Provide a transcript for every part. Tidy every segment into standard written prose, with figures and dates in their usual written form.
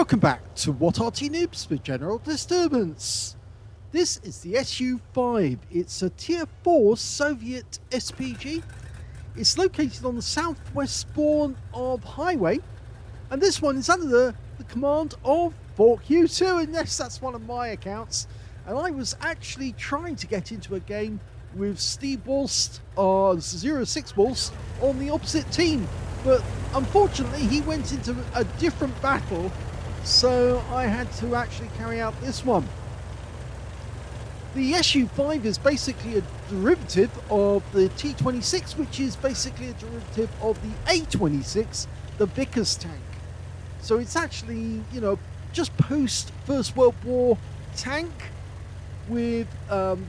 Welcome back to What Arty Noobs with General Disturbance. This is the SU-5. It's a Tier 4 Soviet SPG. It's located on the southwest spawn of Highway, and this one is under the command of ForkU2, and yes, that's one of my accounts. And I was actually trying to get into a game with Steve Walst, 06 Walst, on the opposite team, but unfortunately he went into a different battle, so I had to actually carry out this one. The SU-5 is basically a derivative of the T-26, which is basically a derivative of the A-26, the Vickers tank. So it's actually, you know, just post First World War tank with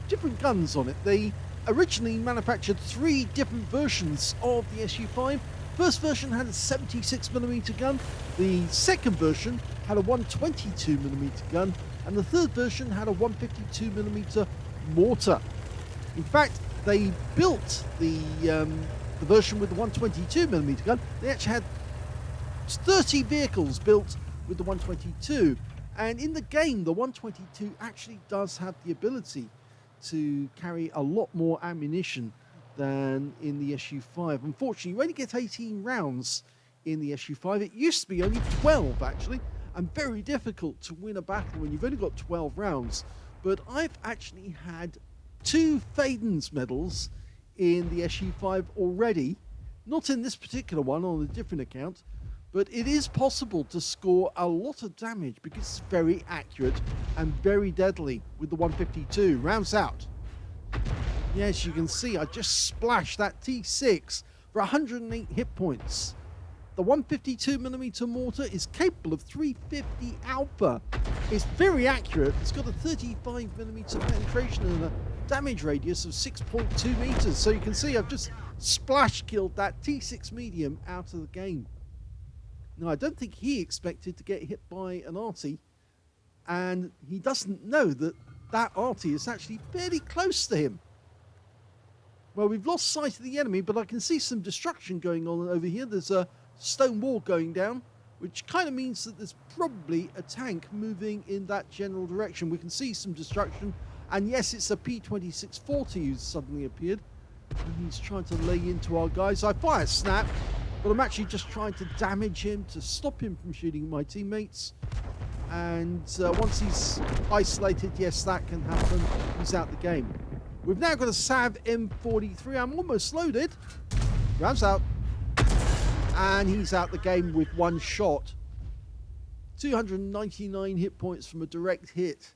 different guns on it. They originally manufactured 3 different versions of the SU-5. First version had a 76mm gun, the second version had a 122mm gun, and the third version had a 152mm mortar. In fact, they built the version with the 122mm gun. They actually had 30 vehicles built with the 122, and in the game the 122 actually does have the ability to carry a lot more ammunition than in the SU-5. Unfortunately, you only get 18 rounds in the SU-5. It used to be only 12 actually, and very difficult to win a battle when you've only got 12 rounds. But I've actually had 2 Fadens medals in the SU-5 already, not in this particular one, on a different account, but it is possible to score a lot of damage because it's very accurate and very deadly with the 152. Rounds out. Yes, you can see I just splashed that T6 for 108 hit points. The 152mm mortar is capable of 350 alpha. It's very accurate. It's got a 35mm penetration and a damage radius of 6.2 meters. So you can see I've just splash killed that T6 medium out of the game. Now, I don't think he expected to get hit by an Arty, and he doesn't know that that Arty is actually fairly close to him. Well, we've lost sight of the enemy, but I can see some destruction going on over here. There's a stone wall going down, which kind of means that there's probably a tank moving in that general direction. We can see some destruction, and yes, it's a P-2640 who's suddenly appeared, and he's trying to lay into our guys. I fire snap, but I'm actually just trying to damage him to stop him from shooting my teammates. And once he's isolated, yes, that can happen. He's out the game. We've now got a Sav M43. I'm almost loaded. Rounds out. And he's out the game with 1 shot. 299 hit points from a direct hit.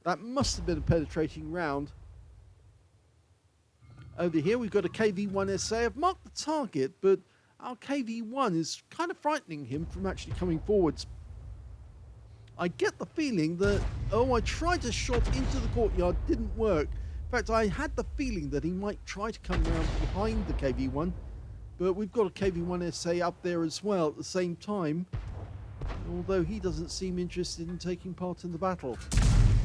That must have been a penetrating round. Over here we've got a KV-1SA. I've marked the target, but our KV-1 is kind of frightening him from actually coming forwards. I get the feeling that, I tried to shot into the courtyard, didn't work. In fact, I had the feeling that he might try to come around behind the KV-1, but we've got a KV-1SA up there as well at the same time, although he doesn't seem interested in taking part in the battle.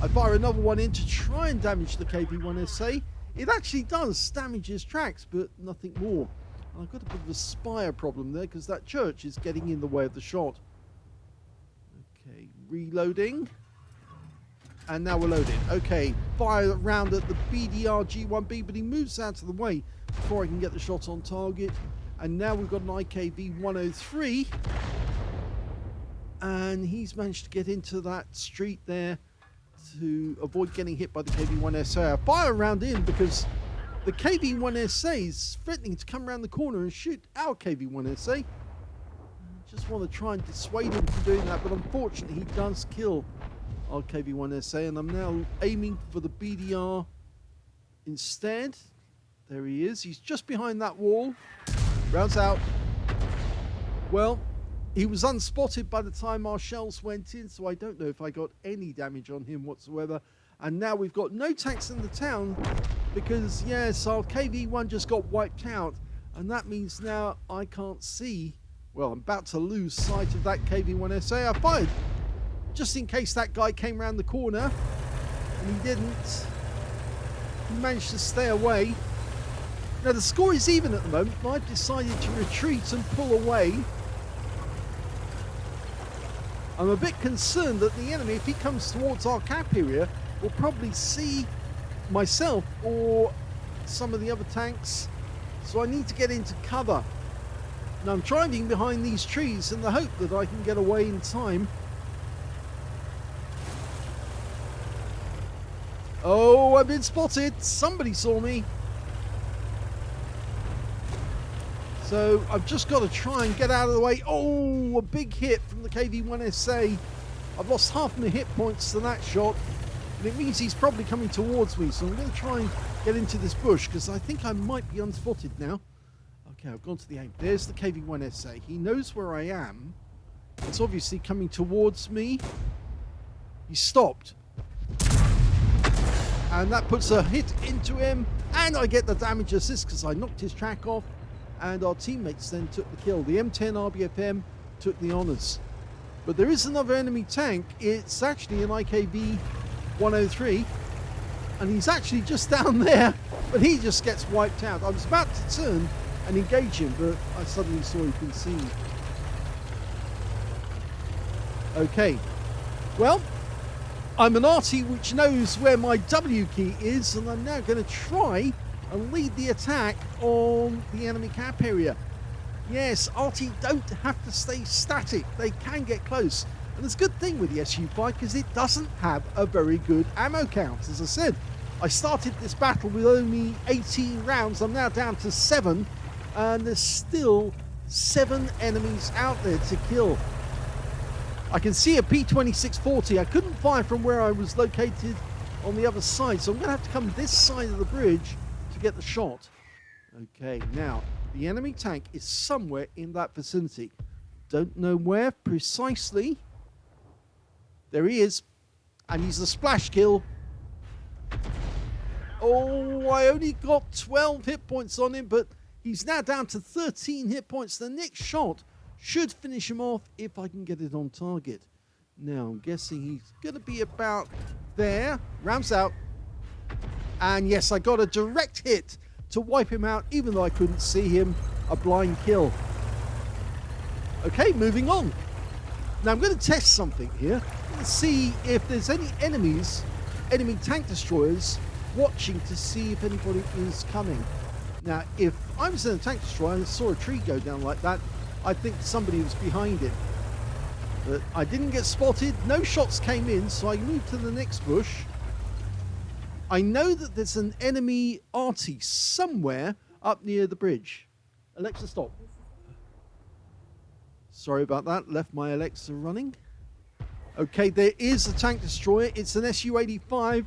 I fire another one in to try and damage the KV-1SA. It actually does damage his tracks, but nothing more. And I've got a bit of a spire problem there because that church is getting in the way of the shot. Okay, reloading. And now we're loaded. Okay, fire round at the BDR G1B, but he moves out of the way before I can get the shot on target. And now we've got an IKV-103. And he's managed to get into that street there to avoid getting hit by the KV-1SA. I fire around in because the KV-1SA is threatening to come around the corner and shoot our KV-1SA. Just want to try and dissuade him from doing that, but unfortunately he does kill our KV-1SA, and I'm now aiming for the BDR instead. There he is. He's just behind that wall. Rounds out. Well, he was unspotted by the time our shells went in, so I don't know if I got any damage on him whatsoever. And now we've got no tanks in the town because, yes, our KV-1 just got wiped out, and that means now I can't see. Well, I'm about to lose sight of that KV-1SA. I fired just in case that guy came around the corner, and he didn't. He managed to stay away. Now the score is even at the moment, but I've decided to retreat and pull away. I'm a bit concerned that the enemy, if he comes towards our cap area, will probably see myself or some of the other tanks. So I need to get into cover. Now I'm driving behind these trees in the hope that I can get away in time. Oh, I've been spotted. Somebody saw me. So I've just got to try and get out of the way. Oh, a big hit from the KV-1SA. I've lost half my hit points to that shot. And it means he's probably coming towards me. So I'm going to try and get into this bush because I think I might be unspotted now. Okay, I've gone to the aim. There's the KV-1SA. He knows where I am. It's obviously coming towards me. He stopped. And that puts a hit into him. And I get the damage assist because I knocked his track off. And our teammates then took the kill. The M10 RBFM took the honours. But there is another enemy tank. It's actually an IKV-103. And he's actually just down there. But he just gets wiped out. I was about to turn and engage him, but I suddenly saw he'd been seen. Okay. Well, I'm an Arty which knows where my W key is, and I'm now going to try and lead the attack on the enemy cap area. Yes, Arty don't have to stay static. They can get close. And it's a good thing with the SU-5 because it doesn't have a very good ammo count. As I said, I started this battle with only 18 rounds. I'm now down to 7. And there's still 7 enemies out there to kill. I can see a P2640. I couldn't fire from where I was located on the other side, so I'm going to have to come this side of the bridge to get the shot. Okay, now, the enemy tank is somewhere in that vicinity. Don't know where precisely. There he is, and he's a splash kill. Oh, I only got 12 hit points on him, but he's now down to 13 hit points. The next shot should finish him off if I can get it on target. Now, I'm guessing he's going to be about there. Rams out. And yes, I got a direct hit to wipe him out, even though I couldn't see him. A blind kill. Okay, moving on. Now, I'm going to test something here. Let's see if there's any enemy tank destroyers watching to see if anybody is coming. Now, if I was in a tank destroyer and saw a tree go down like that, I think somebody was behind it. But I didn't get spotted. No shots came in, so I moved to the next bush. I know that there's an enemy Arty somewhere up near the bridge. Alexa, stop. Sorry about that. Left my Alexa running. Okay, there is a tank destroyer. It's an SU-85.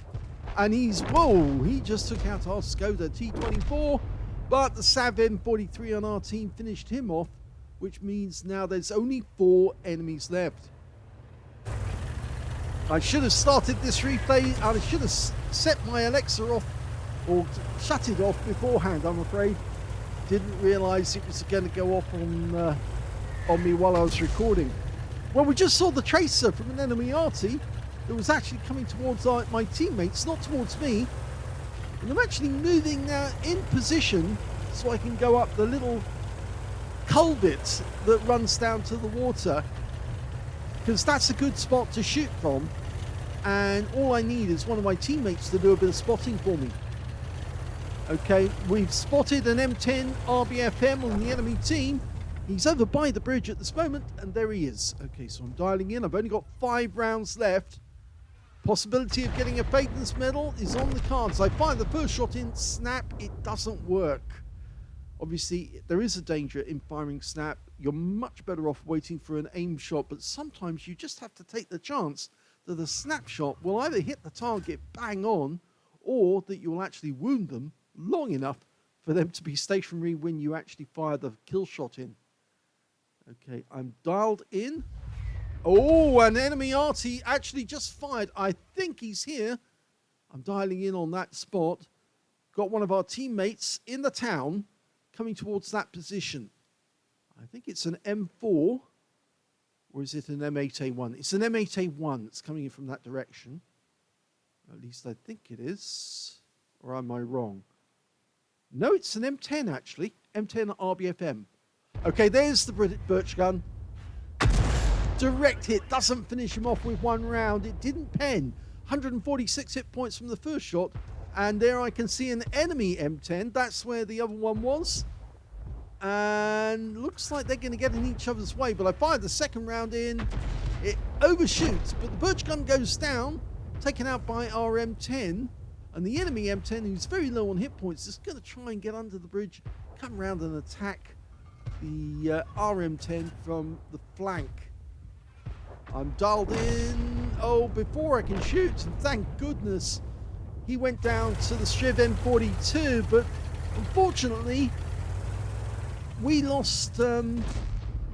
And he just took out our Skoda T-24. But the Sav M43 on our team finished him off, which means now there's only 4 enemies left. I should have started this replay. I should have set my Alexa off or shut it off beforehand, I'm afraid. Didn't realise it was going to go off on me while I was recording. Well, we just saw the tracer from an enemy Arty that was actually coming towards my teammates, not towards me. And I'm actually moving now in position so I can go up the little culvert that runs down to the water, because that's a good spot to shoot from, and all I need is one of my teammates to do a bit of spotting for me. Okay, we've spotted an M10 RBFM on the enemy team. He's over by the bridge at this moment, and there he is. Okay, so I'm dialing in. I've only got 5 rounds left. Possibility of getting a Phaeton's medal is on the cards. I fire the first shot in, snap, it doesn't work. Obviously, there is a danger in firing snap. You're much better off waiting for an aim shot, but sometimes you just have to take the chance that a snapshot will either hit the target bang on, or that you'll actually wound them long enough for them to be stationary when you actually fire the kill shot in. Okay, I'm dialed in. Oh, an enemy Arty actually just fired. I think he's here. I'm dialing in on that spot. Got one of our teammates in the town coming towards that position. I think it's an M4, or is it an M8A1? It's an M8A1 that's coming in from that direction. At least I think it is. Or am I wrong? No, it's an M10 actually. M10 RBFM. Okay, there's the birch gun. Direct hit doesn't finish him off with one round. It didn't pen. 146 hit points from the first shot. And there I can see an enemy M10. That's where the other one was. And looks like they're going to get in each other's way. But I fired the second round in. It overshoots, but the birch gun goes down, taken out by our M10. And the enemy M10, who's very low on hit points, is going to try and get under the bridge, come around and attack the RM10 from the flank. I'm dialed in. Oh, before I can shoot, and thank goodness he went down to the Striv M42, but unfortunately we lost our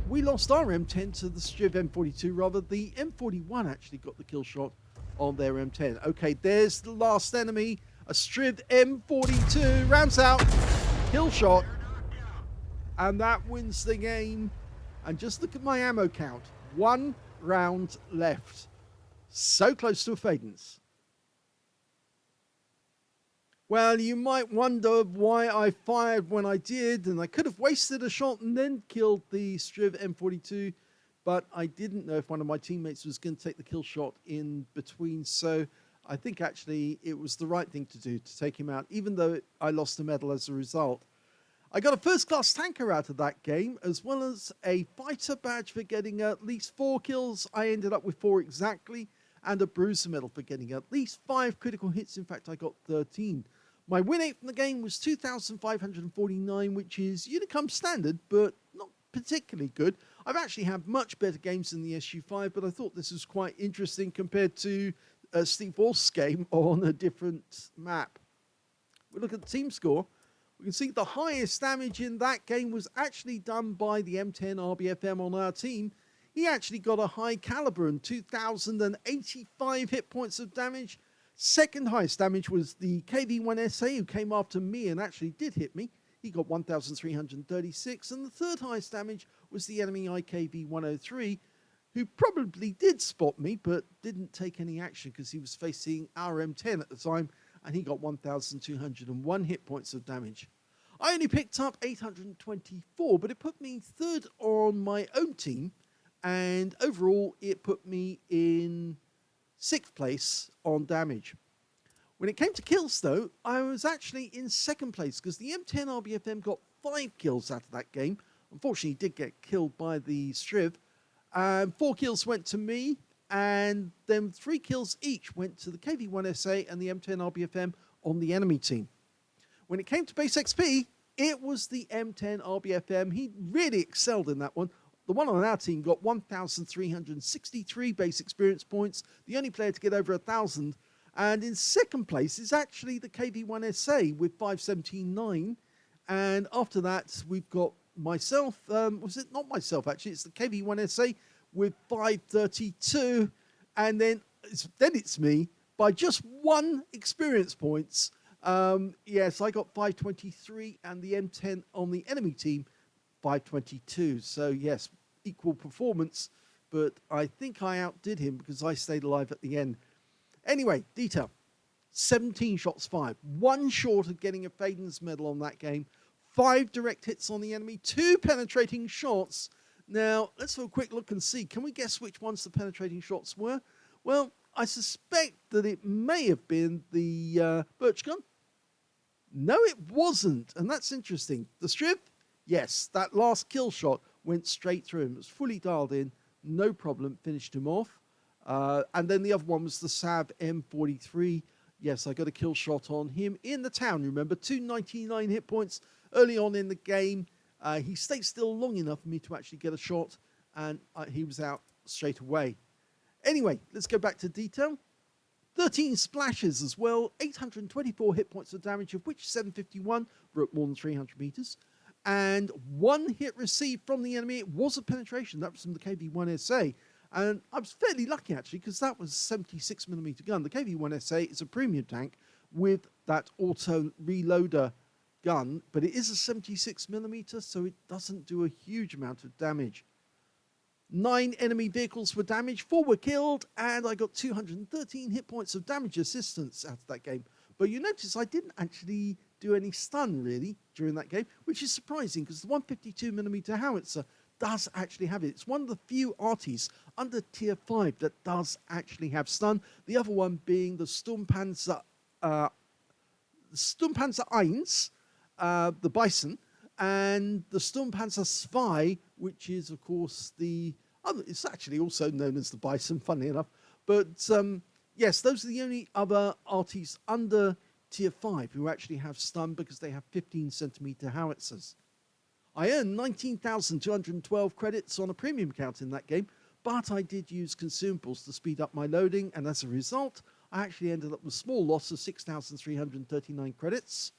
M10 to the Striv M42. Rather, the M41 actually got the kill shot on their M10. Okay, there's the last enemy, a Striv M42, rounds out, kill shot, and that wins the game. And just look at my ammo count, 1 round left. So close to a Fadens. Well, you might wonder why I fired when I did, and I could have wasted a shot and then killed the Striv M42, but I didn't know if one of my teammates was going to take the kill shot in between, so I think actually it was the right thing to do, to take him out, even though I lost a medal as a result. I got a first-class tanker out of that game, as well as a fighter badge for getting at least 4 kills. I ended up with 4 exactly, and a bruiser medal for getting at least 5 critical hits. In fact, I got 13. My win rate from the game was 2,549, which is Unicum standard, but not particularly good. I've actually had much better games than the SU-5, but I thought this was quite interesting compared to Steve Wolf's game on a different map. We look at the team score. We can see the highest damage in that game was actually done by the M10 RBFM on our team. He actually got a high caliber and 2,085 hit points of damage. Second highest damage was the KV-1SA, who came after me and actually did hit me. He got 1,336. And the third highest damage was the enemy IKV-103, who probably did spot me, but didn't take any action because he was facing our M10 at the time, and he got 1,201 hit points of damage. I only picked up 824, but it put me third on my own team, and overall it put me in 6th place on damage. When it came to kills, though, I was actually in 2nd place because the M10 RBFM got 5 kills out of that game. Unfortunately, he did get killed by the Striv. 4 kills went to me, and then 3 kills each went to the KV-1SA and the M10 RBFM on the enemy team. When it came to base XP, it was the M10 RBFM. He really excelled in that one. The one on our team got 1,363 base experience points, the only player to get over 1,000. And in 2nd place is actually the KV-1SA with 579. And after that, we've got myself. Was it not myself, actually? It's the KV-1SA with 532. And then it's me by just 1 experience points. Yes, I got 523, and the M10 on the enemy team 522. So yes, equal performance, but I think I outdid him because I stayed alive at the end. Anyway, detail. 17 shots fired, 1 short of getting a Fadens medal on that game, 5 direct hits on the enemy, 2 penetrating shots. Now, let's have a quick look and see. Can we guess which ones the penetrating shots were? Well, I suspect that it may have been the birch gun. No, it wasn't, and that's interesting. The Striv, yes, that last kill shot went straight through him. It was fully dialed in, no problem, finished him off. And then the other one was the Sav M43. Yes, I got a kill shot on him in the town, remember, 299 hit points early on in the game. He stayed still long enough for me to actually get a shot, and he was out straight away. Anyway, let's go back to detail. 13 splashes as well, 824 hit points of damage, of which 751 were at more than 300 meters. And 1 hit received from the enemy. It was a penetration. That was from the KV-1SA. And I was fairly lucky, actually, because that was a 76mm gun. The KV-1SA is a premium tank with that auto reloader gun, but it is a 76mm, so it doesn't do a huge amount of damage. 9 enemy vehicles were damaged, 4 were killed, and I got 213 hit points of damage assistance out of that game. But you notice I didn't actually do any stun, really, during that game, which is surprising, because the 152mm howitzer does actually have it. It's one of the few Artys under tier 5 that does actually have stun. The other one being the Sturmpanzer 1, the Bison, and the Sturmpanzer 2, which is, of course, it's actually also known as the Bison, funnily enough. But yes, those are the only other Artys under tier 5 who actually have stun because they have 15 centimeter howitzers. I earned 19,212 credits on a premium account in that game, but I did use consumables to speed up my loading, and as a result, I actually ended up with a small loss of 6,339 credits.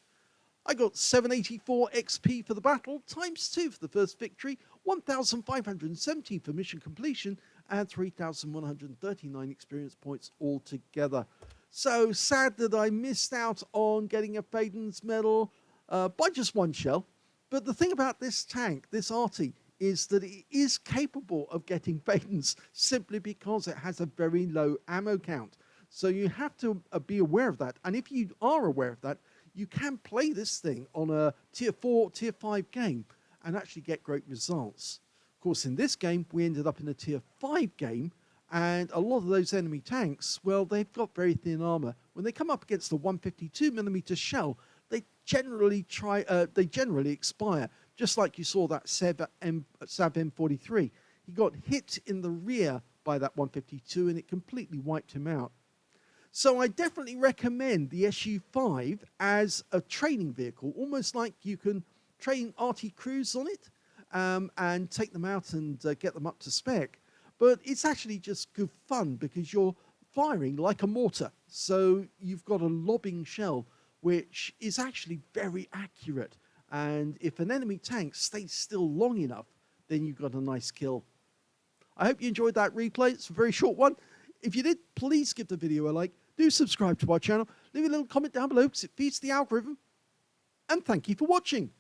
I got 784 XP for the battle, times 2 for the first victory, 1,517 for mission completion, and 3,139 experience points altogether. So sad that I missed out on getting a Faden's medal by just one shell. But the thing about this tank, this Arty, is that it is capable of getting Faden's simply because it has a very low ammo count. So you have to be aware of that. And if you are aware of that, you can play this thing on a tier 4, tier 5 game and actually get great results. Of course, in this game, we ended up in a tier 5 game, and a lot of those enemy tanks, well, they've got very thin armor. When they come up against the 152mm shell, they generally expire, just like you saw that Sav M43. He got hit in the rear by that 152 and it completely wiped him out. So I definitely recommend the SU-5 as a training vehicle, almost like you can train Arty crews on it and take them out and get them up to spec. But it's actually just good fun because you're firing like a mortar. So you've got a lobbing shell, which is actually very accurate. And if an enemy tank stays still long enough, then you've got a nice kill. I hope you enjoyed that replay. It's a very short one. If you did, please give the video a like. Do subscribe to our channel. Leave a little comment down below because it feeds the algorithm. And thank you for watching.